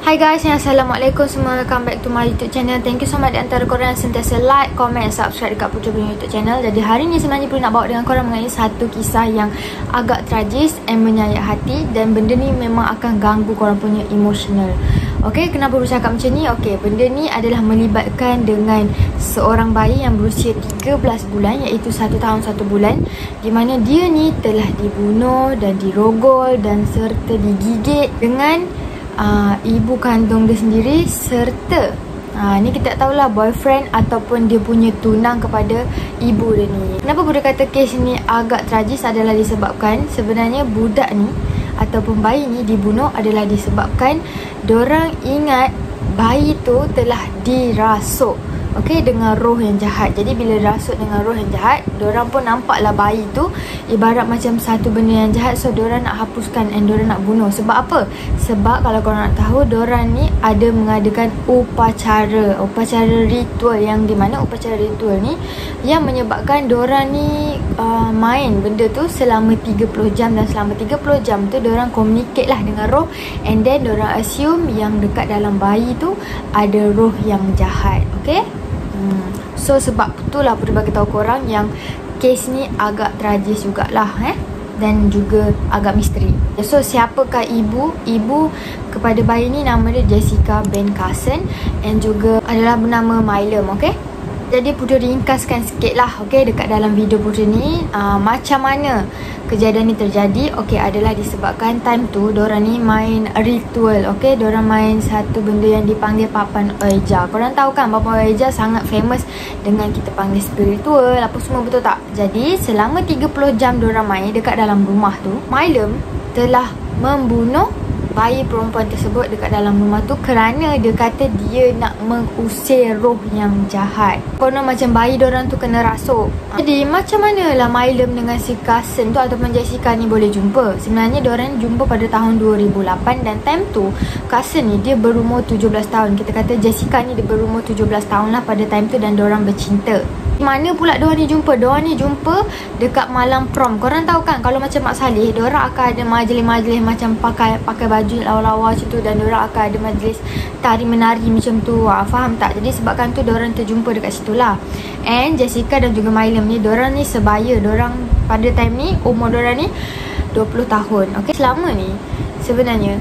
Hi guys, Assalamualaikum semua. Welcome back to my YouTube channel. Thank you so much di antara korang yang sentiasa like, comment, subscribe dekat Puteri punya YouTube channel. Jadi hari ni sebenarnya perlu nak bawa dengan korang mengenai satu kisah yang agak tragis and menyayat hati. Dan benda ni memang akan ganggu korang punya emotional. Okay, kenapa bercakap macam ni? Okay, benda ni adalah melibatkan dengan seorang bayi yang berusia 13 bulan, iaitu 1 tahun 1 bulan, di mana dia ni telah dibunuh dan dirogol dan serta digigit dengan ibu kandung dia sendiri serta ni kita tak tahulah boyfriend ataupun dia punya tunang kepada ibu dia ni. Kenapa Buddha kata kes ni agak tragis adalah disebabkan sebenarnya budak ni ataupun bayi ni dibunuh adalah disebabkan dorang ingat bayi tu telah dirasuk, okey, dengan roh yang jahat. Jadi bila rasuk dengan roh yang jahat, dorang pun nampaklah bayi tu ibarat macam satu benda yang jahat. So dorang nak hapuskan and dorang nak bunuh. Sebab apa? Sebab kalau korang nak tahu, dorang ni ada mengadakan upacara ritual, yang di mana upacara ritual ni yang menyebabkan dorang ni main benda tu selama 30 jam. Dan selama 30 jam tu dorang communicate lah dengan roh, and then dorang assume yang dekat dalam bayi tu ada roh yang jahat. Okay? So sebab itulah perlu bagi tahu korang yang kes ni agak tragis jugalah dan juga agak misteri. So siapakah ibu? Ibu kepada bayi ni nama dia Jessica Ben Carson and juga adalah bernama Milam. Okay, jadi Puteri ringkaskan sikit lah, okay, dekat dalam video Puteri ni macam mana kejadian ni terjadi. Okay, adalah disebabkan time tu dorang ni main ritual. Okay, dorang main satu benda yang dipanggil Papan Oeja. Korang tahu kan Papan Oeja sangat famous dengan kita panggil spiritual apa semua, betul tak? Jadi selama 30 jam dorang main dekat dalam rumah tu, Milam telah membunuh bayi perempuan tersebut dekat dalam rumah tu kerana dia kata dia nak mengusir roh yang jahat. Konon macam bayi dorang tu kena rasuk. Jadi macam manalah Milam dengan si Carson tu ataupun Jessica ni boleh jumpa? Sebenarnya dorang jumpa pada tahun 2008 dan time tu Carson ni dia berumur 17 tahun. Kita kata Jessica ni dia berumur 17 tahun lah pada time tu, dan dorang bercinta. Mana pula diorang ni jumpa? Diorang ni jumpa dekat malam prom. Korang tahu kan kalau macam Mak Saleh, diorang akan ada majlis-majlis macam pakai baju lawa-lawa macam tu, dan diorang akan ada majlis tari menari macam tu. Faham tak? Jadi sebabkan tu diorang terjumpa dekat situ lah. And Jessica dan juga Milam ni, diorang ni sebaya. Diorang pada time ni umur diorang ni 20 tahun. Okay, selama ni sebenarnya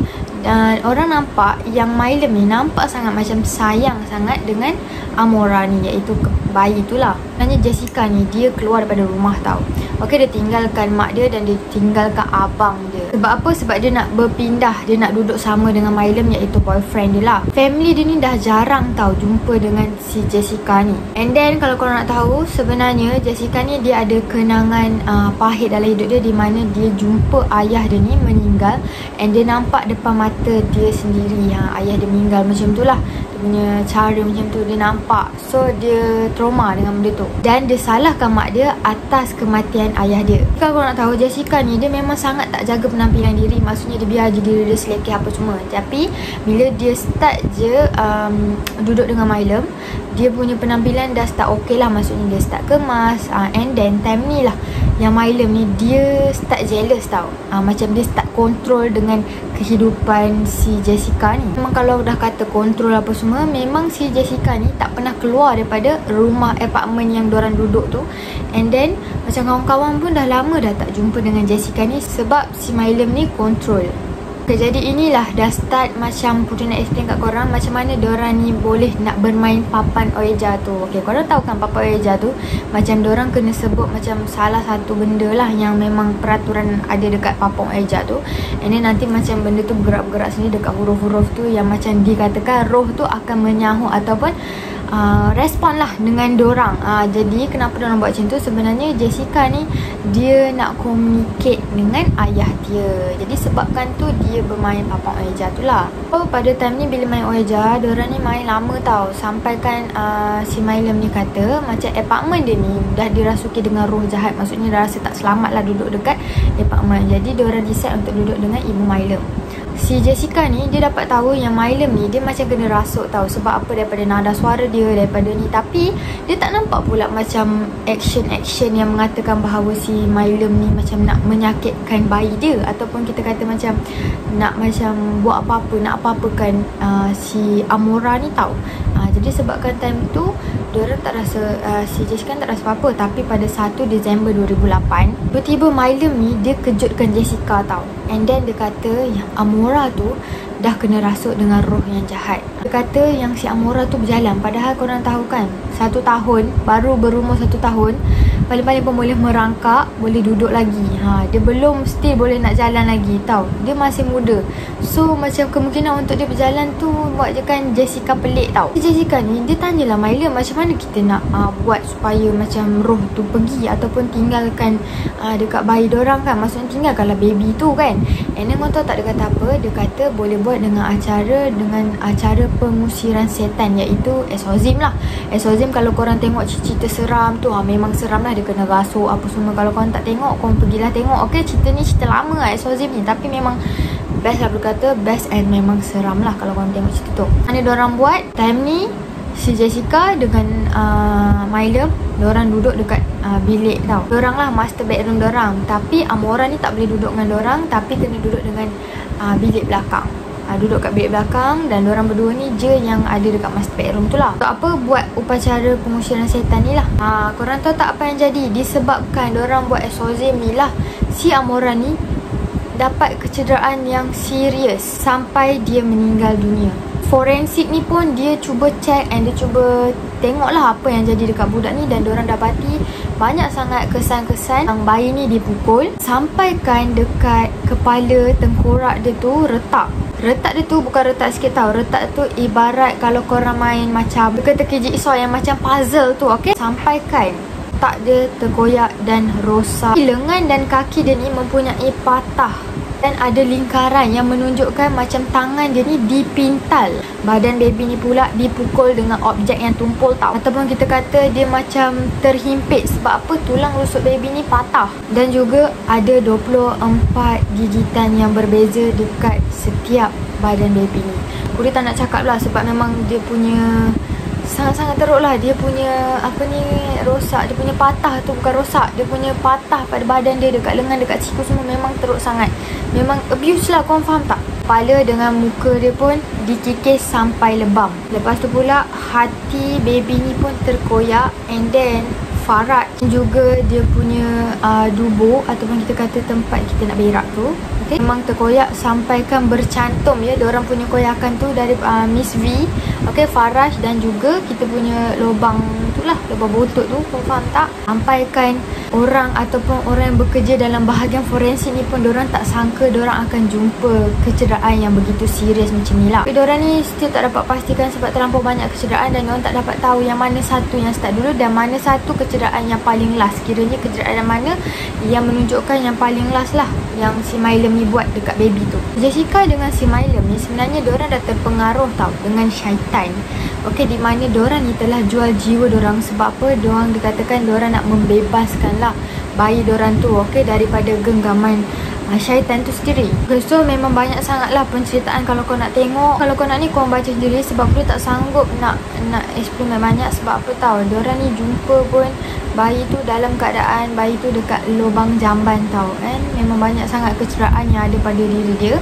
orang nampak yang Milam ni nampak sangat macam sayang sangat dengan Amora ni, iaitu bayi itulah. Sebenarnya Jessica ni dia keluar daripada rumah tau. Okay, dia tinggalkan mak dia dan dia tinggalkan abang dia. Sebab apa? Sebab dia nak berpindah, dia nak duduk sama dengan Milam, iaitu boyfriend dia lah. Family dia ni dah jarang tau jumpa dengan si Jessica ni. And then kalau korang nak tahu, sebenarnya Jessica ni dia ada kenangan pahit dalam hidup dia, di mana dia jumpa ayah dia ni meninggal, and dia nampak depan mata dia sendiri ayah dia meninggal. Macam tu lah dia punya cara, macam tu dia nampak. So dia trauma dengan benda tu, dan dia salahkan mak dia atas kematian ayah dia. Kalau korang nak tahu, Jessica ni dia memang sangat tak jaga penampilan diri. Maksudnya dia biar je diri dia selekeh apa semua. Tapi bila dia start je duduk dengan Milam, dia punya penampilan dah start okey lah. Maksudnya dia start kemas. And then time ni lah yang Milam ni dia start jealous tau. Macam dia start kontrol dengan kehidupan si Jessica ni. Memang kalau dah kata kontrol apa semua, memang si Jessica ni tak pernah keluar daripada rumah apartment yang diorang duduk tu. And then macam kawan-kawan pun dah lama dah tak jumpa dengan Jessica ni sebab si Milam ni kontrol. Okay, jadi inilah dah start macam Puteri nak explain kat korang macam mana diorang ni boleh nak bermain Papan Oeja tu. Okay, korang tahu kan Papan Oeja tu macam diorang kena sebut macam salah satu benda lah yang memang peraturan ada dekat Papan Oeja tu. And then nanti macam benda tu bergerak-gerak sendiri dekat huruf-huruf tu, yang macam dikatakan roh tu akan menyahu ataupun respon lah dengan dorang. Jadi kenapa dorang buat macam tu? Sebenarnya Jessica ni dia nak communicate dengan ayah dia. Jadi sebabkan tu dia bermain Papan Oeja tu lah. So pada time ni bila main Oeja, dorang ni main lama tau. Sampai kan si Milam ni kata macam apartment dia ni dah dirasuki dengan roh jahat. Maksudnya dah rasa tak selamat lah duduk dekat apartment. Jadi dorang decide untuk duduk dengan ibu Milam. si Jessica ni dia dapat tahu yang Milam ni dia macam kena rasuk tahu. Sebab apa? Daripada nada suara dia, daripada ni. Tapi dia tak nampak pula macam action yang mengatakan bahawa si Milam ni macam nak menyakitkan bayi dia, ataupun kita kata macam nak macam buat apa-apa, nak apa-apakan si Amora ni tahu. Jadi sebabkan time tu diorang tak rasa, si Jessica tak rasa apa-apa. Tapi pada 1 Disember 2008 tiba-tiba Milam ni dia kejutkan Jessica tahu. And then dia kata yang Amora tu dah kena rasuk dengan roh yang jahat. Dia kata yang si Amora tu berjalan. Padahal korang tahu kan, 1 tahun, baru berumur 1 tahun, paling-paling pun boleh merangkak, boleh duduk lagi. Dia belum still boleh nak jalan lagi tahu. Dia masih muda. So macam kemungkinan untuk dia berjalan tu buat je kan Jessica pelik tahu. Jessica ni dia tanyalah Milam, macam mana kita nak buat supaya macam roh tu pergi ataupun tinggalkan dekat bayi dorang kan. Maksudnya tinggalkanlah baby tu kan. And then kau tahu tak dia kata apa? Dia kata boleh buat dengan acara pengusiran setan, iaitu exorcism lah. Exorcism kalau korang tengok cerita seram tu memang seram lah. Dia kena rasuk apa semua. Kalau korang tak tengok, korang pergilah tengok. Okay, cerita ni cerita lama lah exorcism ni, tapi memang best lah, berkata best and memang seram lah kalau korang tengok cerita tu. Mana diorang buat time ni, si Jessica dengan Milam, diorang duduk dekat bilik tau. Diorang lah master bedroom diorang. Tapi Amora ni tak boleh duduk dengan diorang, tapi kena duduk dengan bilik belakang. Duduk kat bilik belakang, dan diorang berdua ni je yang ada dekat master bedroom tu lah. Untuk apa? Buat upacara pengusiran setan ni lah. Korang tahu tak apa yang jadi? Disebabkan diorang buat exorcism ni lah, si Amora ni dapat kecederaan yang serius sampai dia meninggal dunia. Forensik ni pun dia cuba check and dia cuba tengoklah apa yang jadi dekat budak ni, dan diorang dapati banyak sangat kesan-kesan yang bayi ni dipukul sampaikan dekat kepala, tengkorak dia tu retak. Retak dia tu bukan retak sikit tau. Retak tu ibarat kalau korang main macam teka-teki jigsaw yang macam puzzle tu, okay? Sampaikan tak dia terkoyak dan rosak. Lengan dan kaki dia ni mempunyai patah dan ada lingkaran yang menunjukkan macam tangan dia ni dipintal. Badan baby ni pula dipukul dengan objek yang tumpul tau. Ataupun kita kata dia macam terhimpit. Sebab apa? Tulang rusuk baby ni patah. Dan juga ada 24 gigitan yang berbeza dekat setiap badan baby ni. Aku tak nak cakap lah sebab memang dia punya sangat-sangat teruk lah. Dia punya apa ni, rosak. Dia punya patah tu bukan rosak, dia punya patah pada badan dia, dekat lengan, dekat siku semua memang teruk sangat. Memang abuse lah, korang faham tak? Kepala dengan muka dia pun dikikis sampai lebam. Lepas tu pula hati baby ni pun terkoyak. And then Farad juga dia punya dubur ataupun kita kata tempat kita nak berak tu, okay, memang terkoyak sampaikan bercantum ya. Diorang punya koyakan tu dari Miss V, okay, Faraj, dan juga kita punya lubang tu lah, lubang botol tu, kau faham tak? Sampaikan orang ataupun orang yang bekerja dalam bahagian forensik ni pun diorang tak sangka diorang akan jumpa kecederaan yang begitu serius macam ni lah. Tapi diorang ni still tak dapat pastikan sebab terlampau banyak kecederaan, dan diorang tak dapat tahu yang mana satu yang start dulu dan mana satu kecederaan yang paling last. Kiranya kecederaan mana yang menunjukkan yang paling last lah, yang si Milam ni buat dekat baby tu. Jessica dengan si Milam ni sebenarnya diorang dah terpengaruh tau dengan syaitan. Okey, di mana diorang ni telah jual jiwa diorang. Sebab apa? Diorang dikatakan diorang nak membebaskan lah bayi diorang tu, okey, daripada genggaman syaitan tu sendiri. Okay, so memang banyak sangat lah penceritaan. Kalau kau nak tengok, kalau kau nak ni, kau baca sendiri. Sebab aku tak sanggup nak explain banyak. Sebab apa tahu, diorang ni jumpa pun bayi tu dalam keadaan bayi tu dekat lubang jamban tau kan. Memang banyak sangat kecederaan yang ada pada diri dia.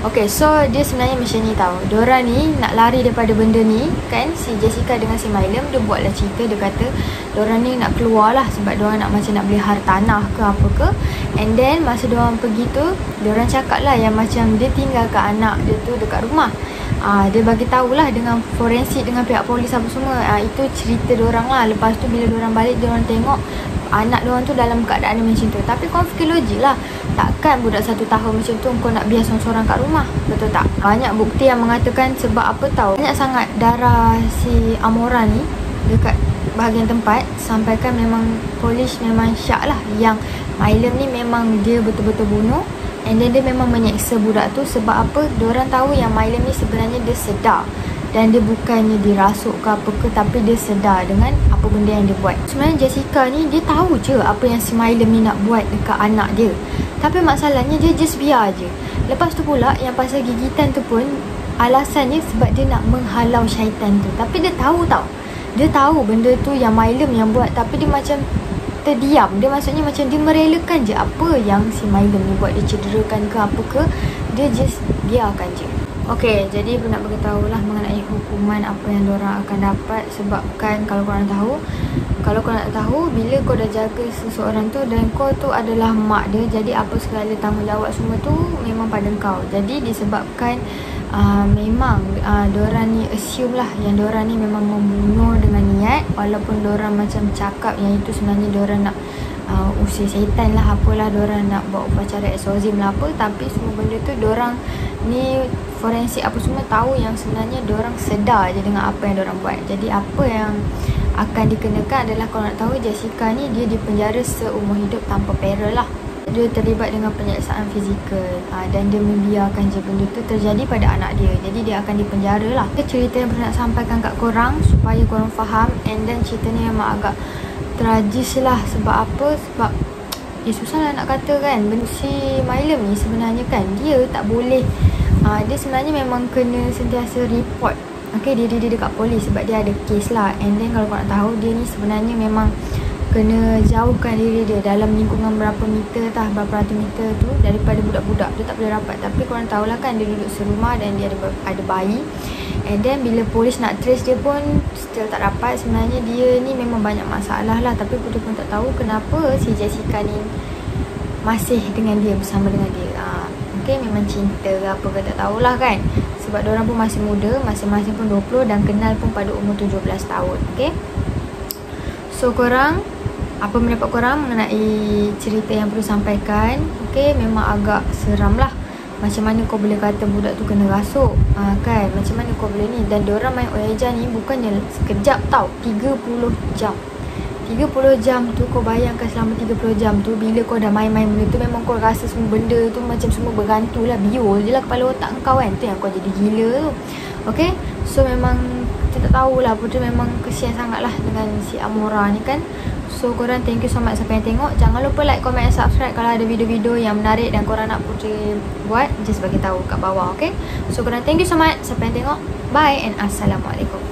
Okay, so dia sebenarnya macam ni tau. Diorang ni nak lari daripada benda ni kan. Si Jessica dengan si Milam, dia buatlah cerita. Dia kata diorang ni nak keluar lah sebab diorang nak macam nak beli harta tanah ke apa ke. And then masa diorang pergi tu, diorang cakap lah yang macam dia tinggalkan anak dia tu dekat rumah. Dia bagi tahulah dengan forensik, dengan pihak polis apa semua. Itu cerita diorang lah. Lepas tu bila diorang balik, diorang tengok anak diorang tu dalam keadaan macam tu. Tapi kau fikir logik lah, takkan budak 1 tahun macam tu kau nak biar seorang-seorang kat rumah, betul tak? Banyak bukti yang mengatakan sebab apa tahu, banyak sangat darah si Amora ni dekat bahagian tempat. Sampaikan memang polis memang syak lah yang Milam ni memang dia betul-betul bunuh. And then dia memang menyeksa budak tu. Sebab apa? Diorang tahu yang Milam ni sebenarnya dia sedar. Dan dia bukannya dirasuk ke apa ke, tapi dia sedar dengan apa benda yang dia buat. Sebenarnya Jessica ni dia tahu je apa yang si Milam ni nak buat dekat anak dia. Tapi masalahnya dia just biar je. Lepas tu pula yang pasal gigitan tu pun alasannya sebab dia nak menghalau syaitan tu. Tapi dia tahu tau, dia tahu benda tu yang Mylum yang buat, tapi dia macam terdiam. Dia maksudnya macam dia merelakan je apa yang si Mylum ni buat, dia cederakan ke apa ke, dia just biarkan je. Okay, jadi aku nak beritahu lah mengenai hukuman apa yang diorang akan dapat. Sebabkan kalau korang nak tahu, bila kau dah jaga seseorang tu dan kau tu adalah mak dia, jadi apa segala tanggungjawab semua tu memang pada kau. Jadi disebabkan memang diorang ni assume lah yang diorang ni memang membunuh dengan niat, walaupun diorang macam cakap yang itu sebenarnya diorang nak usir syaitan lah, apalah, diorang nak buat upacara exorcism lah apa, tapi semua benda tu diorang ni forensik apa semua tahu yang sebenarnya diorang sedar je dengan apa yang diorang buat. Jadi apa yang akan dikenakan adalah, kalau nak tahu, Jessica ni dia dipenjara seumur hidup tanpa parol lah. Dia terlibat dengan penyiksaan fizikal dan dia membiarkan je benda tu terjadi pada anak dia. Jadi dia akan dipenjara lah. Itu cerita yang pernah nak sampaikan kat korang supaya korang faham. And then cerita ni memang agak tragis lah. Sebab apa? Sebab susah lah nak kata kan. Benda si Mylum ni sebenarnya kan, dia tak boleh, dia sebenarnya memang kena sentiasa report diri dia dekat polis sebab dia ada kes lah. And then kalau korang nak tahu, dia ni sebenarnya memang kena jauhkan diri dia dalam lingkungan berapa meter berapa ratus meter tu daripada budak-budak. Dia tak boleh rapat. Tapi korang tahulah kan, dia duduk serumah dan dia ada bayi. And then bila polis nak trace dia pun still tak dapat. Sebenarnya dia ni memang banyak masalah lah. Tapi polis pun tak tahu kenapa si Jessica ni masih dengan dia, bersama dengan dia. Okay, memang cinta ke apa ke tak tahulah kan. Sebab diorang pun masih muda, masing-masing pun 20 dan kenal pun pada umur 17 tahun. Okay, so korang, apa pendapat korang mengenai cerita yang perlu sampaikan? Okay, memang agak seram lah. Macam mana kau boleh kata budak tu kena rasuk, kan? Macam mana kau boleh ni? Dan diorang main Ouija ni bukannya sekejap tau, 30 jam. 30 jam tu, kau bayangkan selama 30 jam tu, bila kau dah main-main benda tu, memang kau rasa semua benda tu macam semua bergantung lah, biol je lah kepala otak kau kan. Tu yang kau jadi gila tu. Okay, so memang kita tak tahulah, Putri memang kesian sangat lah dengan si Amora ni kan. So korang thank you so much siapa yang tengok. Jangan lupa like, comment and subscribe kalau ada video-video yang menarik dan korang nak Putri buat, just bagi tahu kat bawah. Okay, so korang thank you so much siapa yang tengok. Bye and Assalamualaikum.